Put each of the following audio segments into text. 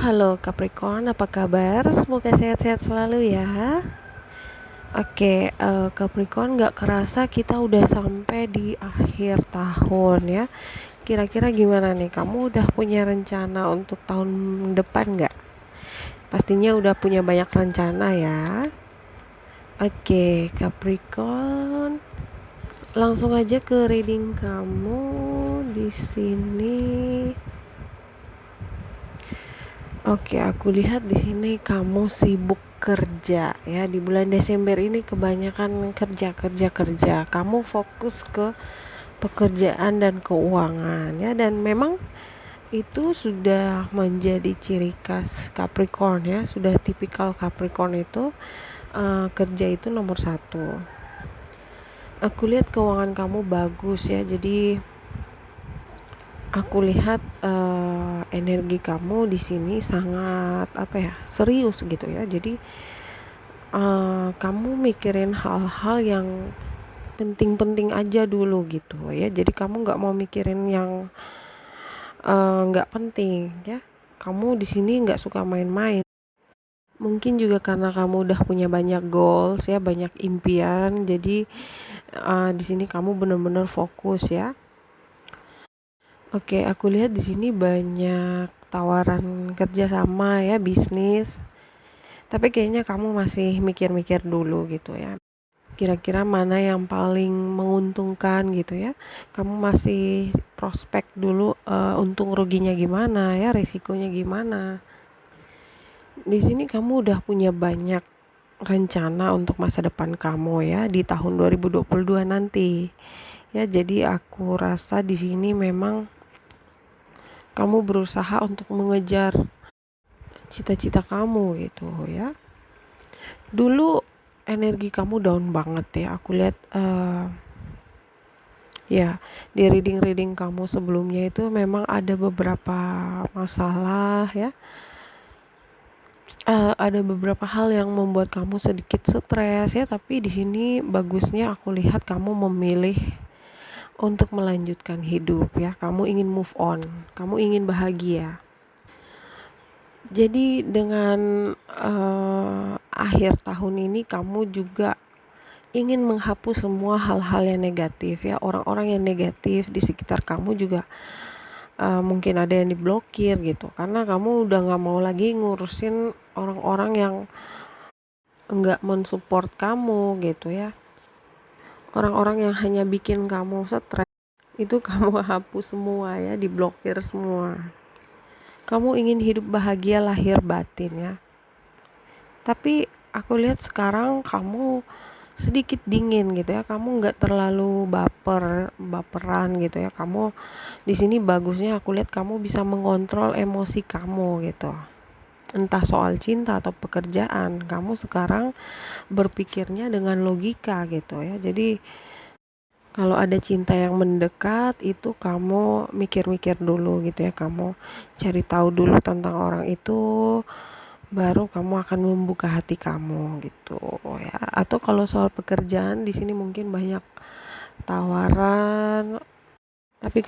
Halo Capricorn, apa kabar? Semoga sehat-sehat selalu ya. Oke, Capricorn, nggak kerasa kita udah sampai di akhir tahun ya. Kira-kira gimana nih? Kamu udah punya rencana untuk tahun depan nggak? Pastinya udah punya banyak rencana ya. Oke, Capricorn, langsung aja ke reading kamu di sini. Oke, aku lihat di sini kamu sibuk kerja ya. Di bulan Desember ini kebanyakan kerja. Kamu fokus ke pekerjaan dan keuangan ya, dan memang itu sudah menjadi ciri khas Capricorn ya. Sudah tipikal Capricorn itu kerja itu nomor satu. Aku lihat keuangan kamu bagus ya. Jadi aku lihat energi kamu di sini sangat serius gitu ya. Jadi kamu mikirin hal-hal yang penting-penting aja dulu gitu ya. Jadi kamu nggak mau mikirin yang nggak penting ya. Kamu di sini nggak suka main-main. Mungkin juga karena kamu udah punya banyak goals ya, banyak impian. Jadi di sini kamu benar-benar fokus ya. Oke, aku lihat di sini banyak tawaran kerja sama ya, bisnis. Tapi kayaknya kamu masih mikir-mikir dulu gitu ya. Kira-kira mana yang paling menguntungkan gitu ya. Kamu masih prospek dulu, untung ruginya gimana ya, risikonya gimana. Di sini kamu udah punya banyak rencana untuk masa depan kamu ya di tahun 2022 nanti. Ya, jadi aku rasa di sini memang kamu berusaha untuk mengejar cita-cita kamu gitu ya. Dulu energi kamu down banget ya. Aku lihat ya di reading kamu sebelumnya itu memang ada beberapa masalah ya. Ada beberapa hal yang membuat kamu sedikit stres ya, tapi di sini bagusnya aku lihat kamu memilih untuk melanjutkan hidup ya. Kamu ingin move on, kamu ingin bahagia. Jadi dengan akhir tahun ini kamu juga ingin menghapus semua hal-hal yang negatif ya. Orang-orang yang negatif di sekitar kamu juga mungkin ada yang diblokir gitu, karena kamu udah gak mau lagi ngurusin orang-orang yang nggak mensupport kamu gitu ya. Orang-orang yang hanya bikin kamu stres itu kamu hapus semua ya, diblokir semua. Kamu ingin hidup bahagia lahir batin ya. Tapi aku lihat sekarang kamu sedikit dingin gitu ya. Kamu nggak terlalu baperan gitu ya. Kamu di sini bagusnya aku lihat kamu bisa mengontrol emosi kamu gitu. Entah soal cinta atau pekerjaan, kamu sekarang berpikirnya dengan logika gitu ya. Jadi kalau ada cinta yang mendekat itu kamu mikir-mikir dulu gitu ya. Kamu cari tahu dulu tentang orang itu, baru kamu akan membuka hati kamu gitu ya. Atau kalau soal pekerjaan di sini mungkin banyak tawaran, tapi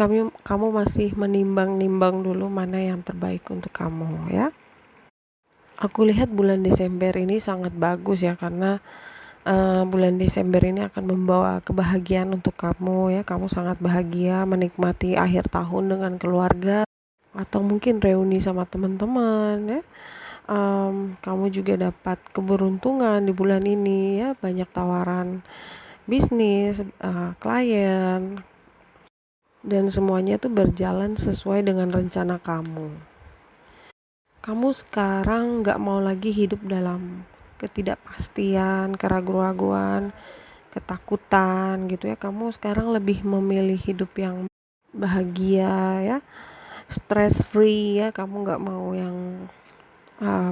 kamu masih menimbang-nimbang dulu mana yang terbaik untuk kamu ya. Aku lihat bulan Desember ini sangat bagus ya, karena bulan Desember ini akan membawa kebahagiaan untuk kamu ya. Kamu sangat bahagia menikmati akhir tahun dengan keluarga, atau mungkin reuni sama teman-teman ya. Kamu juga dapat keberuntungan di bulan ini ya, banyak tawaran bisnis, klien, dan semuanya tuh berjalan sesuai dengan rencana kamu. Kamu sekarang gak mau lagi hidup dalam ketidakpastian, keraguan-raguan, ketakutan gitu ya. Kamu sekarang lebih memilih hidup yang bahagia ya, stress free ya. Kamu gak mau yang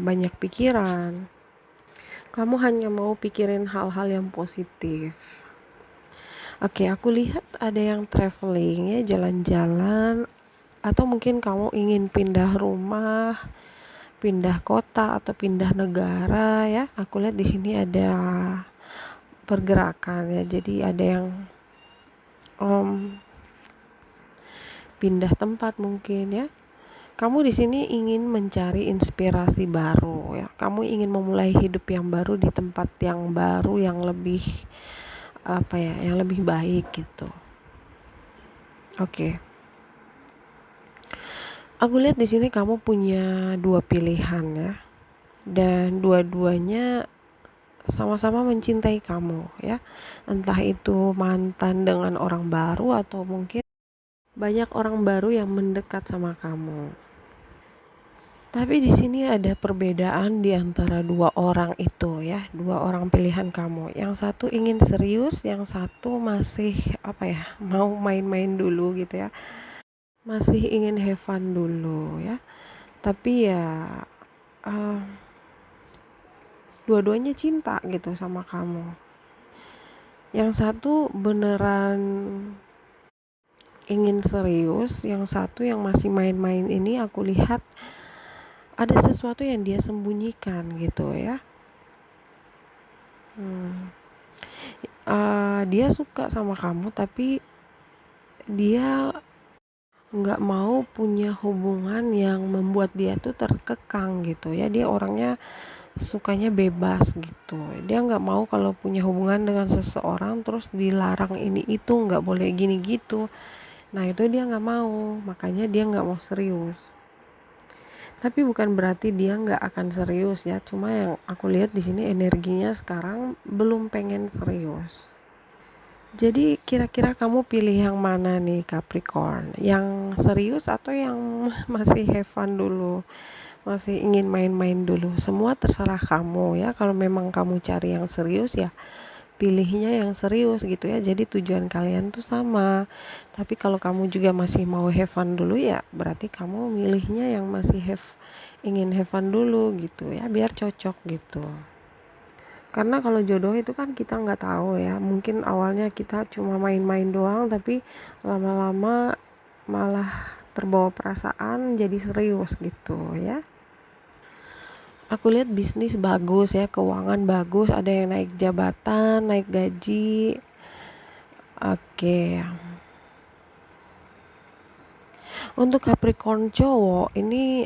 banyak pikiran. Kamu hanya mau pikirin hal-hal yang positif. Oke, aku lihat ada yang traveling ya, jalan-jalan, atau mungkin kamu ingin pindah rumah, pindah kota, atau pindah negara ya. Aku lihat di sini ada pergerakan ya. Jadi ada yang pindah tempat mungkin ya. Kamu di sini ingin mencari inspirasi baru ya. Kamu ingin memulai hidup yang baru di tempat yang baru, yang lebih yang lebih baik gitu. Oke. Aku lihat di sini kamu punya dua pilihan ya. Dan dua-duanya sama-sama mencintai kamu ya. Entah itu mantan dengan orang baru atau mungkin banyak orang baru yang mendekat sama kamu. Tapi di sini ada perbedaan di antara dua orang itu ya, dua orang pilihan kamu. Yang satu ingin serius, yang satu masih mau main-main dulu gitu ya. Masih ingin have fun dulu ya. Tapi ya uh, dua-duanya cinta gitu sama kamu. Yang satu beneran ingin serius, yang satu yang masih main-main ini aku lihat ada sesuatu yang dia sembunyikan gitu ya. Dia suka sama kamu tapi dia nggak mau punya hubungan yang membuat dia tuh terkekang gitu ya. Dia orangnya sukanya bebas gitu. Dia nggak mau kalau punya hubungan dengan seseorang terus dilarang ini itu, nggak boleh gini gitu. Nah itu dia nggak mau, makanya dia nggak mau serius. Tapi bukan berarti dia nggak akan serius ya. Cuma yang aku lihat di sini energinya sekarang belum pengen serius. Jadi kira-kira kamu pilih yang mana nih Capricorn? Yang serius atau yang masih have fun dulu? Masih ingin main-main dulu? Semua terserah kamu ya. Kalau memang kamu cari yang serius ya pilihnya yang serius gitu ya. Jadi tujuan kalian tuh sama. Tapi kalau kamu juga masih mau have fun dulu ya berarti kamu milihnya yang masih ingin have fun dulu gitu ya. Biar cocok gitu. Karena kalau jodoh itu kan kita nggak tahu ya, mungkin awalnya kita cuma main-main doang tapi lama-lama malah terbawa perasaan jadi serius gitu ya. Aku lihat bisnis bagus ya, keuangan bagus, ada yang naik jabatan, naik gaji. Oke. Untuk Capricorn cowok ini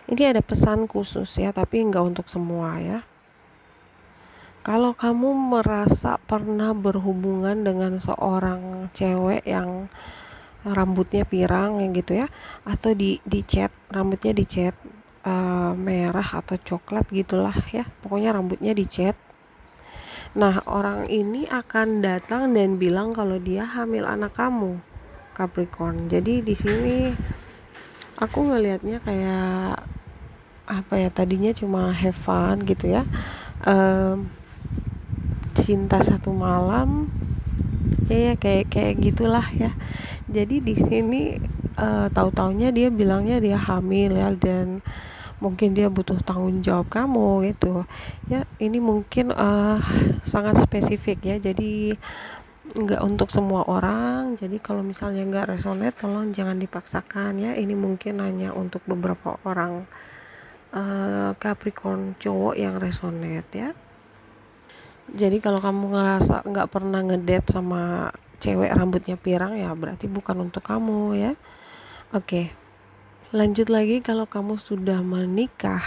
ini ada pesan khusus ya, tapi nggak untuk semua ya. Kalau kamu merasa pernah berhubungan dengan seorang cewek yang rambutnya pirang yang gitu ya, atau di cat, rambutnya di cat merah atau coklat gitulah ya, pokoknya rambutnya di cat. Nah, orang ini akan datang dan bilang kalau dia hamil anak kamu, Capricorn. Jadi di sini aku ngelihatnya kayak tadinya cuma have fun gitu ya. Cinta satu malam ya kayak gitulah ya. Jadi di sini tahu-taunya dia bilangnya dia hamil ya, dan mungkin dia butuh tanggung jawab kamu gitu ya. Ini mungkin sangat spesifik ya, jadi nggak untuk semua orang. Jadi kalau misalnya nggak resonate tolong jangan dipaksakan ya. Ini mungkin hanya untuk beberapa orang Capricorn cowok yang resonate ya. Jadi kalau kamu ngerasa nggak pernah ngedate sama cewek rambutnya pirang ya berarti bukan untuk kamu ya. Oke, lanjut lagi. Kalau kamu sudah menikah,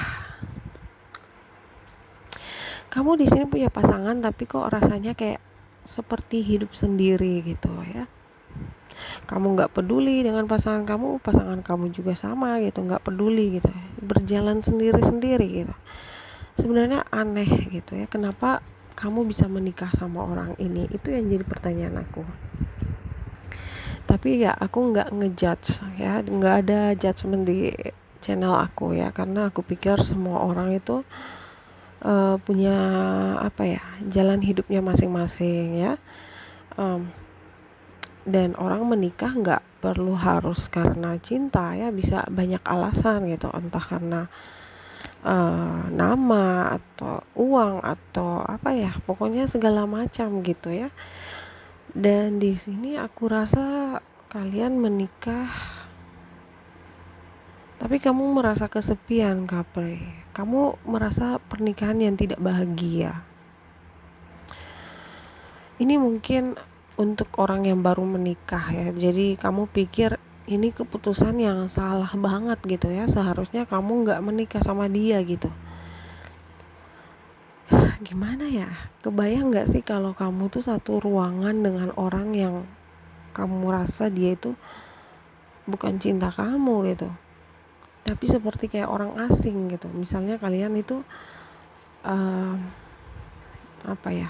kamu di sini punya pasangan tapi kok rasanya kayak seperti hidup sendiri gitu ya. Kamu nggak peduli dengan pasangan kamu juga sama gitu, nggak peduli gitu, berjalan sendiri-sendiri gitu. Sebenarnya aneh gitu ya, kenapa kamu bisa menikah sama orang ini? Itu yang jadi pertanyaan aku. Tapi ya aku nggak ngejudge ya, nggak ada judgement di channel aku ya, karena aku pikir semua orang itu punya jalan hidupnya masing-masing ya. Dan orang menikah nggak perlu harus karena cinta ya, bisa banyak alasan gitu, entah karena nama atau uang atau pokoknya segala macam gitu ya. Dan di sini aku rasa kalian menikah tapi kamu merasa kesepian, Capri. Kamu merasa pernikahan yang tidak bahagia. Ini mungkin untuk orang yang baru menikah ya. Jadi kamu pikir ini keputusan yang salah banget gitu ya. Seharusnya kamu nggak menikah sama dia gitu. Gimana ya? Kebayang nggak sih kalau kamu tuh satu ruangan dengan orang yang kamu rasa dia itu bukan cinta kamu gitu, tapi seperti kayak orang asing gitu. Misalnya kalian itu uh, apa ya,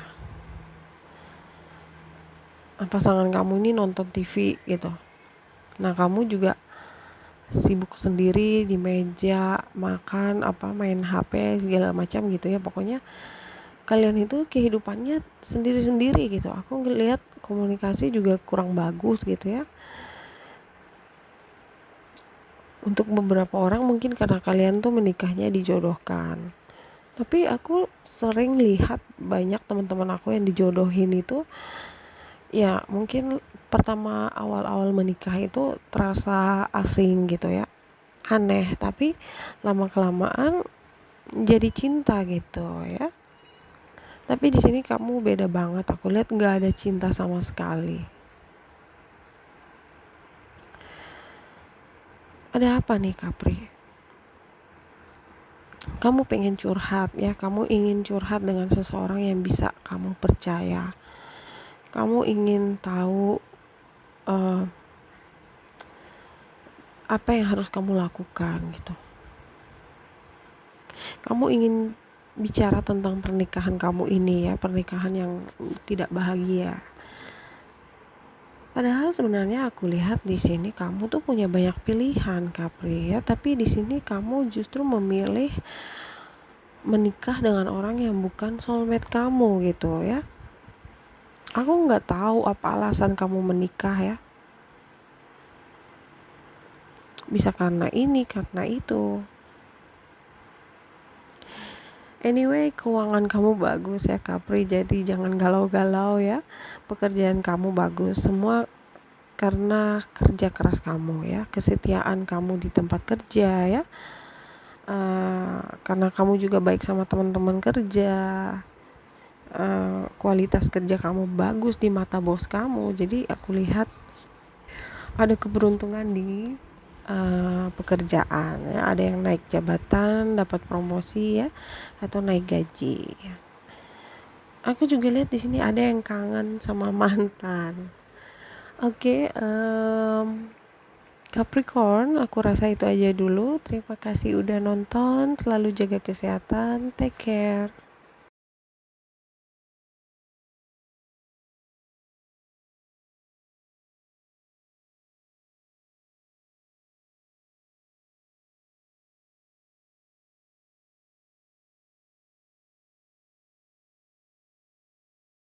pasangan kamu ini nonton TV gitu. Nah kamu juga sibuk sendiri di meja makan, main HP segala macam gitu ya. Pokoknya kalian itu kehidupannya sendiri-sendiri gitu. Aku ngeliat komunikasi juga kurang bagus gitu ya. Untuk beberapa orang mungkin karena kalian tuh menikahnya dijodohkan. Tapi aku sering lihat banyak teman-teman aku yang dijodohin itu, ya mungkin pertama awal-awal menikah itu terasa asing gitu ya, aneh, tapi lama-kelamaan jadi cinta gitu ya. Tapi di sini kamu beda banget, aku lihat nggak ada cinta sama sekali. Ada apa nih Capri? Kamu pengen curhat ya, kamu ingin curhat dengan seseorang yang bisa kamu percaya. Kamu ingin tahu uh, apa yang harus kamu lakukan gitu. Kamu ingin bicara tentang pernikahan kamu ini ya, pernikahan yang tidak bahagia. Padahal sebenarnya aku lihat di sini kamu tuh punya banyak pilihan, Capri ya, tapi di sini kamu justru memilih menikah dengan orang yang bukan soulmate kamu gitu ya. Aku nggak tahu apa alasan kamu menikah ya. Bisa karena ini, karena itu. Anyway, keuangan kamu bagus ya Capri, jadi jangan galau-galau ya. Pekerjaan kamu bagus, semua karena kerja keras kamu ya, kesetiaan kamu di tempat kerja ya. Karena kamu juga baik sama teman-teman kerja, kualitas kerja kamu bagus di mata bos kamu. Jadi aku lihat ada keberuntungan di pekerjaan ya. Ada yang naik jabatan, dapat promosi ya, atau naik gaji. Aku juga lihat di sini ada yang kangen sama mantan. Oke, Capricorn, aku rasa itu aja dulu. Terima kasih udah nonton. Selalu jaga kesehatan. Take care.